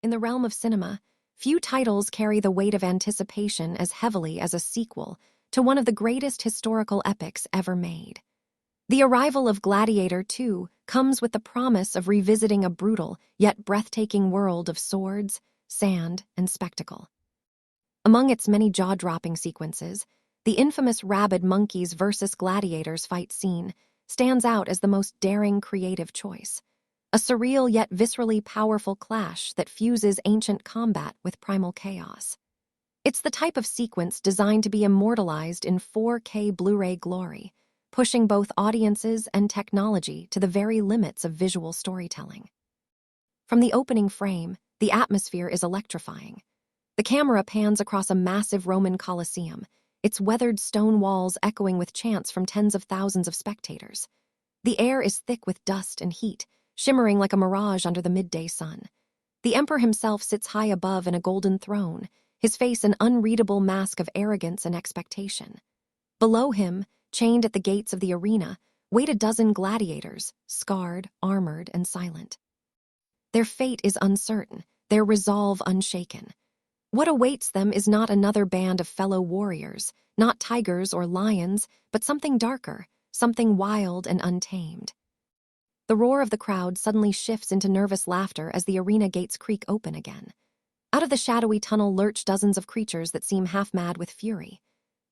In the realm of cinema, few titles carry the weight of anticipation as heavily as a sequel to one of the greatest historical epics ever made. The arrival of Gladiator 2 comes with the promise of revisiting a brutal yet breathtaking world of swords, sand, and spectacle. Among its many jaw-dropping sequences, the infamous rabid monkeys versus gladiators fight scene stands out as the most daring creative choice. A surreal yet viscerally powerful clash that fuses ancient combat with primal chaos. It's the type of sequence designed to be immortalized in 4K Blu-ray glory, pushing both audiences and technology to the very limits of visual storytelling. From the opening frame, the atmosphere is electrifying. The camera pans across a massive Roman Colosseum, its weathered stone walls echoing with chants from tens of thousands of spectators. The air is thick with dust and heat, shimmering like a mirage under the midday sun. The emperor himself sits high above in a golden throne, his face an unreadable mask of arrogance and expectation. Below him, chained at the gates of the arena, wait a dozen gladiators, scarred, armored, and silent. Their fate is uncertain, their resolve unshaken. What awaits them is not another band of fellow warriors, not tigers or lions, but something darker, something wild and untamed. The roar of the crowd suddenly shifts into nervous laughter as the arena gates creak open again. Out of the shadowy tunnel lurch dozens of creatures that seem half-mad with fury.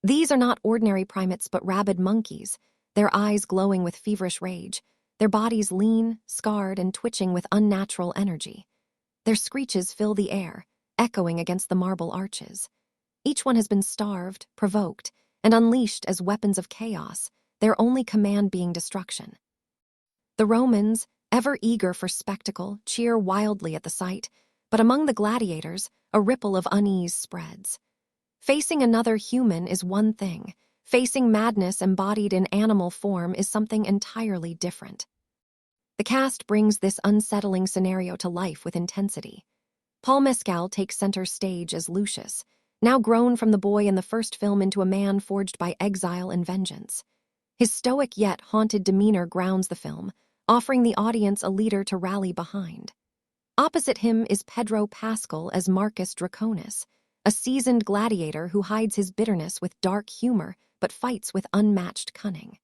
These are not ordinary primates but rabid monkeys, their eyes glowing with feverish rage, their bodies lean, scarred, and twitching with unnatural energy. Their screeches fill the air, echoing against the marble arches. Each one has been starved, provoked, and unleashed as weapons of chaos, their only command being destruction. The Romans, ever eager for spectacle, cheer wildly at the sight, but among the gladiators, a ripple of unease spreads. Facing another human is one thing. Facing madness embodied in animal form is something entirely different. The cast brings this unsettling scenario to life with intensity. Paul Mescal takes center stage as Lucius, now grown from the boy in the first film into a man forged by exile and vengeance. His stoic yet haunted demeanor grounds the film, offering the audience a leader to rally behind. Opposite him is Pedro Pascal as Marcus Draconis, a seasoned gladiator who hides his bitterness with dark humor but fights with unmatched cunning.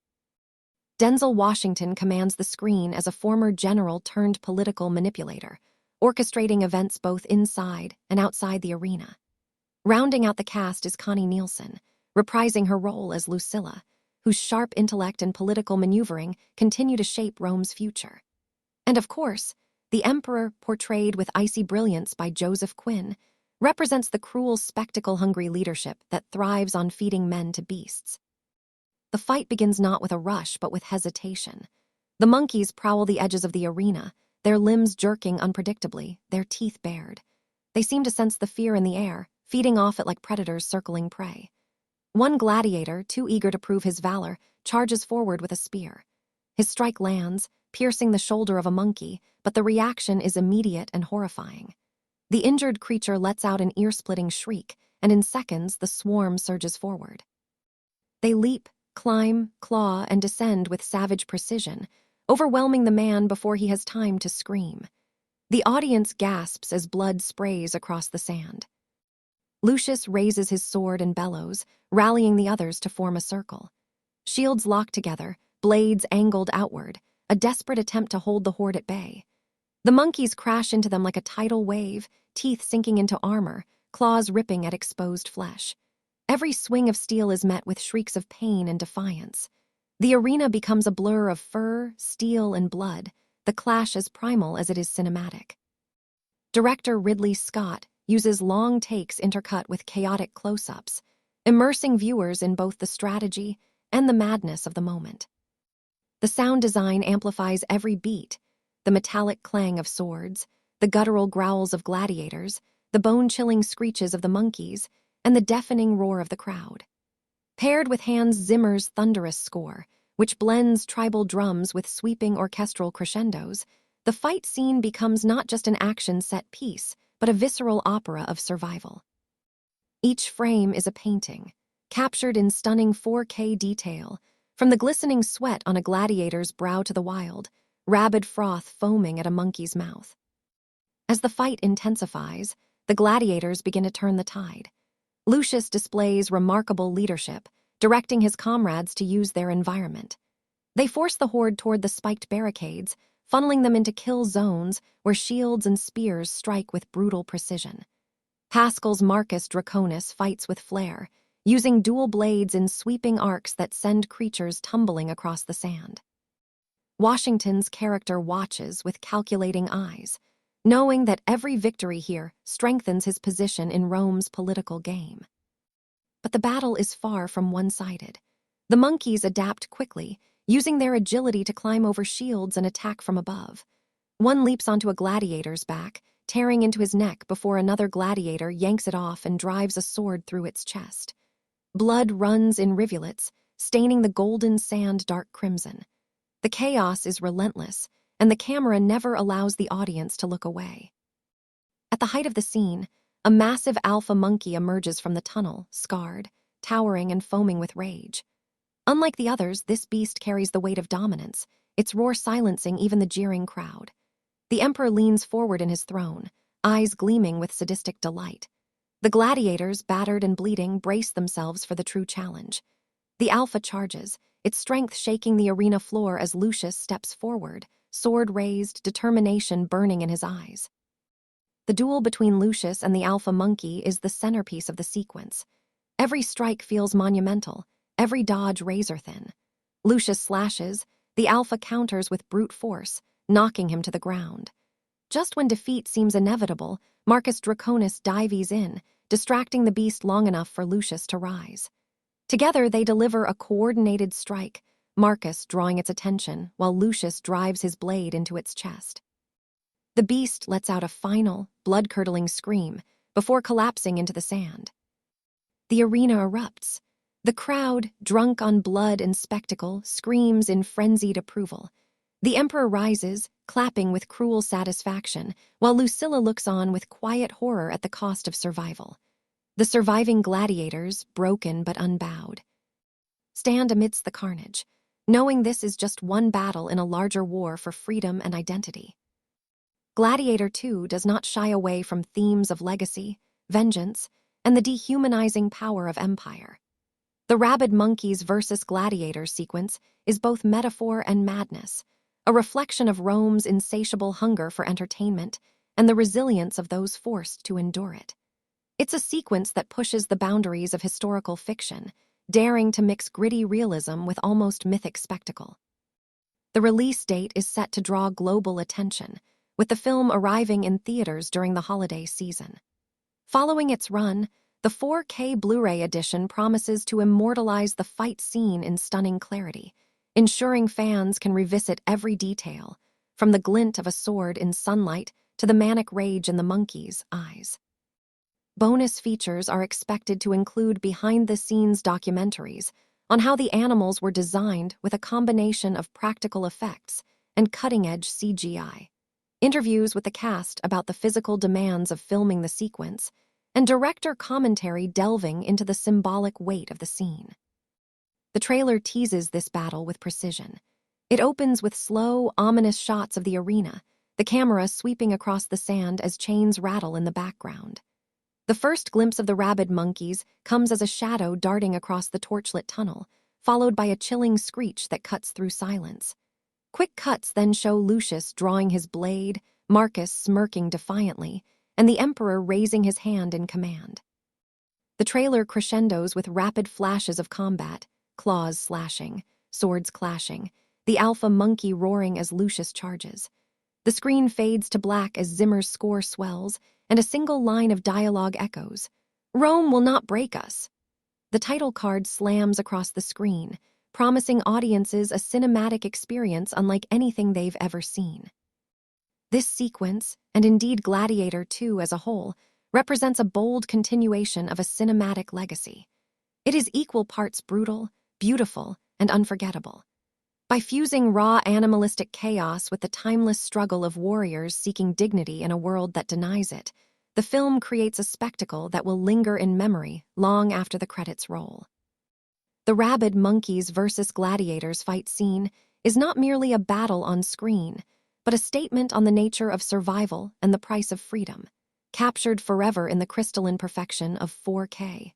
Denzel Washington commands the screen as a former general turned political manipulator, orchestrating events both inside and outside the arena. Rounding out the cast is Connie Nielsen, reprising her role as Lucilla, whose sharp intellect and political maneuvering continue to shape Rome's future. And of course, the emperor, portrayed with icy brilliance by Joseph Quinn, represents the cruel spectacle-hungry leadership that thrives on feeding men to beasts. The fight begins not with a rush but with hesitation. The monkeys prowl the edges of the arena, their limbs jerking unpredictably, their teeth bared. They seem to sense the fear in the air, feeding off it like predators circling prey. One gladiator, too eager to prove his valor, charges forward with a spear. His strike lands, piercing the shoulder of a monkey, but the reaction is immediate and horrifying. The injured creature lets out an ear-splitting shriek, and in seconds the swarm surges forward. They leap, climb, claw, and descend with savage precision, overwhelming the man before he has time to scream. The audience gasps as blood sprays across the sand. Lucius raises his sword and bellows, rallying the others to form a circle. Shields lock together, blades angled outward, a desperate attempt to hold the horde at bay. The monkeys crash into them like a tidal wave, teeth sinking into armor, claws ripping at exposed flesh. Every swing of steel is met with shrieks of pain and defiance. The arena becomes a blur of fur, steel, and blood, the clash as primal as it is cinematic. Director Ridley Scott uses long takes intercut with chaotic close-ups, immersing viewers in both the strategy and the madness of the moment. The sound design amplifies every beat, the metallic clang of swords, the guttural growls of gladiators, the bone-chilling screeches of the monkeys, and the deafening roar of the crowd. Paired with Hans Zimmer's thunderous score, which blends tribal drums with sweeping orchestral crescendos, the fight scene becomes not just an action set piece, but a visceral opera of survival. Each frame is a painting, captured in stunning 4K detail, from the glistening sweat on a gladiator's brow to the wild, rabid froth foaming at a monkey's mouth. As the fight intensifies, the gladiators begin to turn the tide. Lucius displays remarkable leadership, directing his comrades to use their environment. They force the horde toward the spiked barricades, funneling them into kill zones where shields and spears strike with brutal precision. Paschal's Marcus Draconis fights with flair, using dual blades in sweeping arcs that send creatures tumbling across the sand. Washington's character watches with calculating eyes, knowing that every victory here strengthens his position in Rome's political game. But the battle is far from one-sided. The monkeys adapt quickly, using their agility to climb over shields and attack from above. One leaps onto a gladiator's back, tearing into his neck before another gladiator yanks it off and drives a sword through its chest. Blood runs in rivulets, staining the golden sand dark crimson. The chaos is relentless, and the camera never allows the audience to look away. At the height of the scene, a massive alpha monkey emerges from the tunnel, scarred, towering and foaming with rage. Unlike the others, this beast carries the weight of dominance, its roar silencing even the jeering crowd. The emperor leans forward in his throne, eyes gleaming with sadistic delight. The gladiators, battered and bleeding, brace themselves for the true challenge. The alpha charges, its strength shaking the arena floor as Lucius steps forward, sword raised, determination burning in his eyes. The duel between Lucius and the alpha monkey is the centerpiece of the sequence. Every strike feels monumental, every dodge razor-thin. Lucius slashes, the alpha counters with brute force, knocking him to the ground. Just when defeat seems inevitable, Marcus Draconis dives in, distracting the beast long enough for Lucius to rise. Together they deliver a coordinated strike, Marcus drawing its attention while Lucius drives his blade into its chest. The beast lets out a final, blood-curdling scream before collapsing into the sand. The arena erupts. The crowd, drunk on blood and spectacle, screams in frenzied approval. The emperor rises, clapping with cruel satisfaction, while Lucilla looks on with quiet horror at the cost of survival. The surviving gladiators, broken but unbowed, stand amidst the carnage, knowing this is just one battle in a larger war for freedom and identity. Gladiator 2 does not shy away from themes of legacy, vengeance, and the dehumanizing power of empire. The rabid monkeys versus gladiators sequence is both metaphor and madness, a reflection of Rome's insatiable hunger for entertainment and the resilience of those forced to endure it. It's a sequence that pushes the boundaries of historical fiction, daring to mix gritty realism with almost mythic spectacle. The release date is set to draw global attention, with the film arriving in theaters during the holiday season. Following its run, the 4K Blu-ray edition promises to immortalize the fight scene in stunning clarity, ensuring fans can revisit every detail, from the glint of a sword in sunlight to the manic rage in the monkey's eyes. Bonus features are expected to include behind-the-scenes documentaries on how the animals were designed with a combination of practical effects and cutting-edge CGI, interviews with the cast about the physical demands of filming the sequence, and director commentary delving into the symbolic weight of the scene. The trailer teases this battle with precision. It opens with slow, ominous shots of the arena, the camera sweeping across the sand as chains rattle in the background. The first glimpse of the rabid monkeys comes as a shadow darting across the torchlit tunnel, followed by a chilling screech that cuts through silence. Quick cuts then show Lucius drawing his blade, Marcus smirking defiantly, and the emperor raising his hand in command. The trailer crescendos with rapid flashes of combat, claws slashing, swords clashing, the alpha monkey roaring as Lucius charges. The screen fades to black as Zimmer's score swells, and a single line of dialogue echoes. "Rome will not break us." The title card slams across the screen, promising audiences a cinematic experience unlike anything they've ever seen. This sequence, and indeed Gladiator 2 as a whole, represents a bold continuation of a cinematic legacy. It is equal parts brutal, beautiful, and unforgettable. By fusing raw animalistic chaos with the timeless struggle of warriors seeking dignity in a world that denies it, The film creates a spectacle that will linger in memory long after the credits roll. The rabid monkeys versus gladiators fight scene is not merely a battle on screen, but a statement on the nature of survival and the price of freedom, captured forever in the crystalline perfection of 4K.